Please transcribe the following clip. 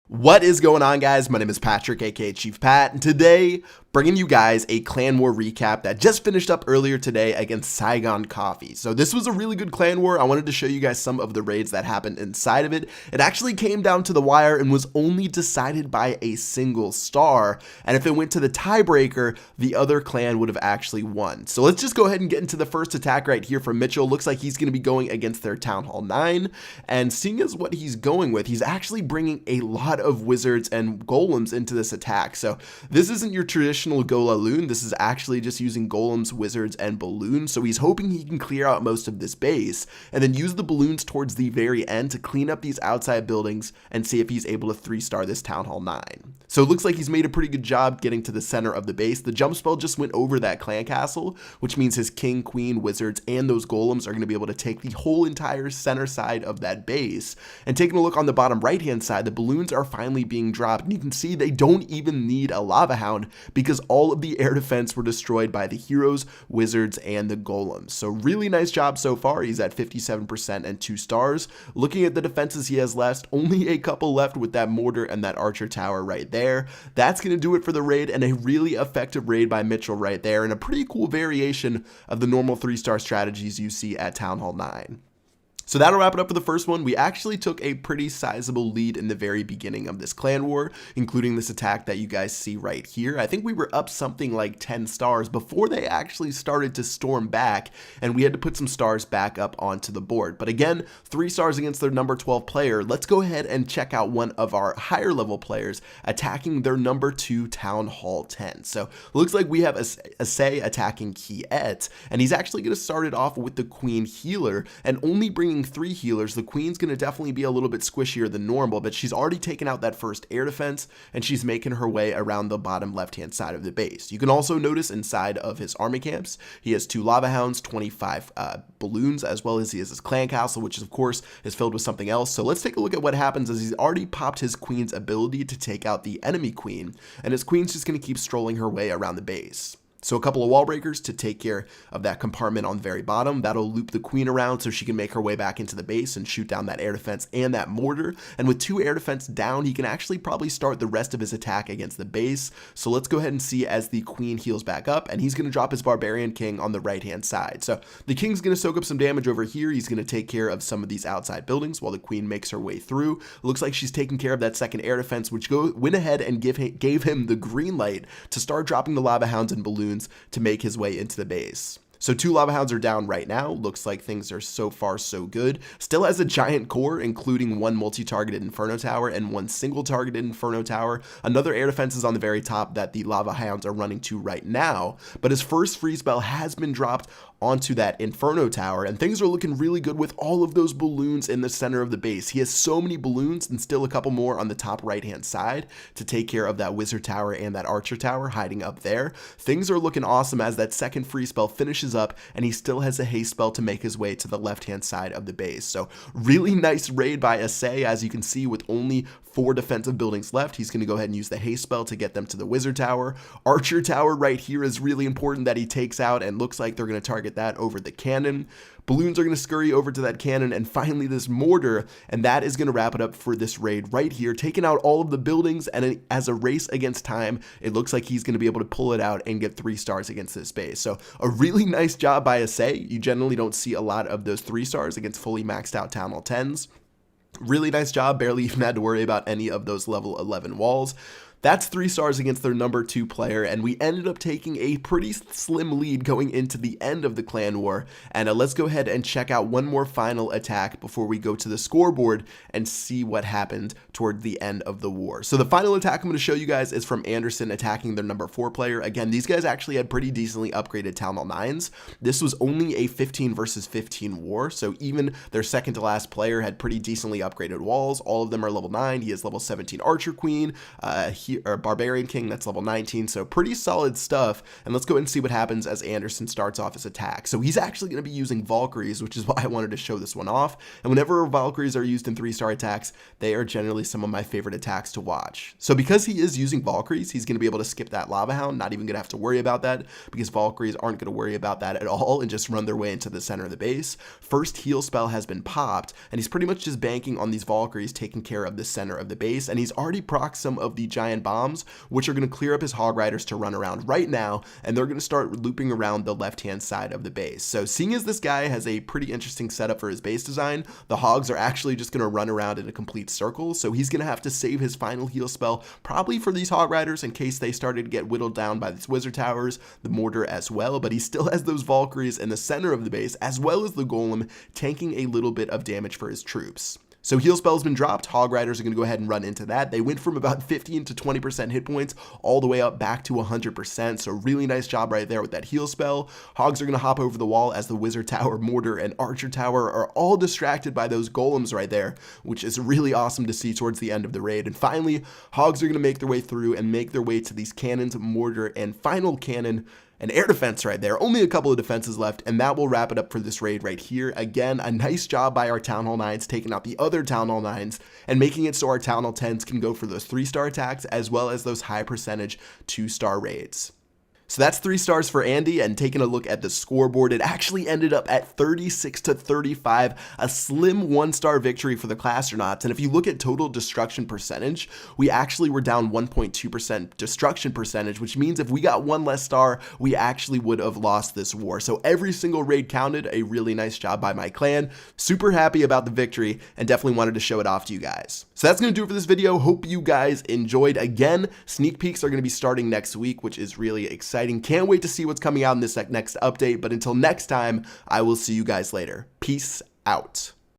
What is going on, guys? My name is Patrick, aka Chief Pat, and today bringing you guys a clan war recap that just finished up earlier today against Saigon Coffee. So this was a really good clan war. I wanted to show you guys some of the raids that happened inside of it. It actually came down to the wire and was only decided by a single star, and if it went to the tiebreaker, the other clan would have actually won. So let's just go ahead and get into the first attack right here from Mitchell. Looks like he's going to be going against their Town Hall 9, and seeing as what he's going with, he's actually bringing a lot of wizards and golems into this attack. So this isn't your traditional Gola Loon. This is actually just using golems, wizards, and balloons. So he's hoping he can clear out most of this base and then use the balloons towards the very end to clean up these outside buildings and see if he's able to 3-star this Town Hall 9. So it looks like he's made a pretty good job getting to the center of the base. The jump spell just went over that clan castle, which means his king, queen, wizards, and those golems are going to be able to take the whole entire center side of that base. And taking a look on the bottom right hand side, the balloons are finally being dropped, and you can see they don't even need a lava hound because all of the air defense were destroyed by the heroes, wizards, and the golems. So really nice job so far. He's at 57% and 2 stars. Looking at the defenses he has left, only a couple left with that mortar and that archer tower right there. That's going to do it for the raid, and a really effective raid by Mitchell right there, and a pretty cool variation of the normal 3-star strategies you see at Town Hall 9. So that'll wrap it up for the first one. We actually took a pretty sizable lead in the very beginning of this clan war, including this attack that you guys see right here. I think we were up something like 10 stars before they actually started to storm back, and we had to put some stars back up onto the board. But again, 3 stars against their number 12 player. Let's go ahead and check out one of our higher level players attacking their number 2 Town Hall 10. So looks like we have Asay attacking Kiet, and he's actually going to start it off with the Queen Healer and only bringing 3 healers. The queen's going to definitely be a little bit squishier than normal, but she's already taken out that first air defense, and she's making her way around the bottom left hand side of the base. You can also notice inside of his army camps, he has 2 lava hounds, 25 balloons, as well as he has his clan castle, which is, of course, is filled with something else. So let's take a look at what happens as he's already popped his queen's ability to take out the enemy queen, and his queen's just going to keep strolling her way around the base. So a couple of wall breakers to take care of that compartment on the very bottom. That'll loop the queen around so she can make her way back into the base and shoot down that air defense and that mortar. And with 2 air defense down, he can actually probably start the rest of his attack against the base. So let's go ahead and see as the queen heals back up, and he's going to drop his barbarian king on the right hand side. So the king's going to soak up some damage over here. He's going to take care of some of these outside buildings while the queen makes her way through. Looks like she's taking care of that second air defense, which went ahead and gave him the green light to start dropping the lava hounds and balloons to make his way into the base. So 2 lava hounds are down right now. Looks like things are so far so good. Still has a giant core, including 1 multi-targeted Inferno Tower and 1 single-targeted Inferno Tower. Another air defense is on the very top that the lava hounds are running to right now. But his first free spell has been dropped onto that Inferno Tower, and things are looking really good with all of those balloons in the center of the base. He has so many balloons and still a couple more on the top right hand side to take care of that Wizard Tower and that Archer Tower hiding up there. Things are looking awesome as that second free spell finishes up, and he still has a haste spell to make his way to the left hand side of the base. So really nice raid by Asay. As you can see, with only 4 defensive buildings left, he's going to go ahead and use the haste spell to get them to the Wizard Tower. Archer Tower right here is really important that he takes out, and looks like they're going to target that over the cannon. Balloons are going to scurry over to that cannon, and finally this mortar, and that is going to wrap it up for this raid right here, taking out all of the buildings. And as a race against time, it looks like he's going to be able to pull it out and get 3 stars against this base. So a really nice job by Asay. You generally don't see a lot of those 3 stars against fully maxed out Town Hall 10s. Really nice job, barely even had to worry about any of those level 11 walls. That's 3 stars against their number 2 player, and we ended up taking a pretty slim lead going into the end of the clan war. And let's go ahead and check out one more final attack before we go to the scoreboard and see what happened toward the end of the war. So the final attack I'm going to show you guys is from Anderson attacking their number 4 player. Again, these guys actually had pretty decently upgraded Town Hall 9s. This was only a 15 versus 15 war, so even their second to last player had pretty decently upgraded walls. All of them are level 9. He has level 17 Archer Queen, Barbarian King that's level 19, so pretty solid stuff. And let's go ahead and see what happens as Anderson starts off his attack. So he's actually going to be using Valkyries, which is why I wanted to show this one off. And whenever Valkyries are used in 3-star attacks, they are generally some of my favorite attacks to watch. So because he is using Valkyries, he's going to be able to skip that Lava Hound, not even going to have to worry about that, because Valkyries aren't going to worry about that at all and just run their way into the center of the base. First heal spell has been popped, and he's pretty much just banking on these Valkyries taking care of the center of the base, and he's already procced some of the giant bombs, which are going to clear up his Hog Riders to run around right now, and they're going to start looping around the left-hand side of the base. So seeing as this guy has a pretty interesting setup for his base design, the Hogs are actually just going to run around in a complete circle, so he's going to have to save his final heal spell, probably for these Hog Riders in case they started to get whittled down by these Wizard Towers, the Mortar as well, but he still has those Valkyries in the center of the base, as well as the Golem, tanking a little bit of damage for his troops. So heal spell's been dropped, Hog Riders are going to go ahead and run into that. They went from about 15 to 20% hit points all the way up back to 100%, so really nice job right there with that heal spell. Hogs are going to hop over the wall as the Wizard Tower, Mortar, and Archer Tower are all distracted by those Golems right there, which is really awesome to see towards the end of the raid. And finally, Hogs are going to make their way through and make their way to these cannons, Mortar, and final cannon, an air defense right there. Only a couple of defenses left, and that will wrap it up for this raid right here. Again, a nice job by our Town Hall 9s taking out the other Town Hall 9s and making it so our Town Hall 10s can go for those 3-star attacks as well as those high percentage 2-star raids. So that's 3 stars for Andy, and taking a look at the scoreboard, it actually ended up at 36 to 35, a slim 1-star victory for the Classronauts. And if you look at total destruction percentage, we actually were down 1.2% destruction percentage, which means if we got 1 less star, we actually would have lost this war. So every single raid counted. A really nice job by my clan. Super happy about the victory, and definitely wanted to show it off to you guys. So that's going to do it for this video. Hope you guys enjoyed. Again, sneak peeks are going to be starting next week, which is really exciting. Can't wait to see what's coming out in this next update, but until next time, I will see you guys later. Peace out.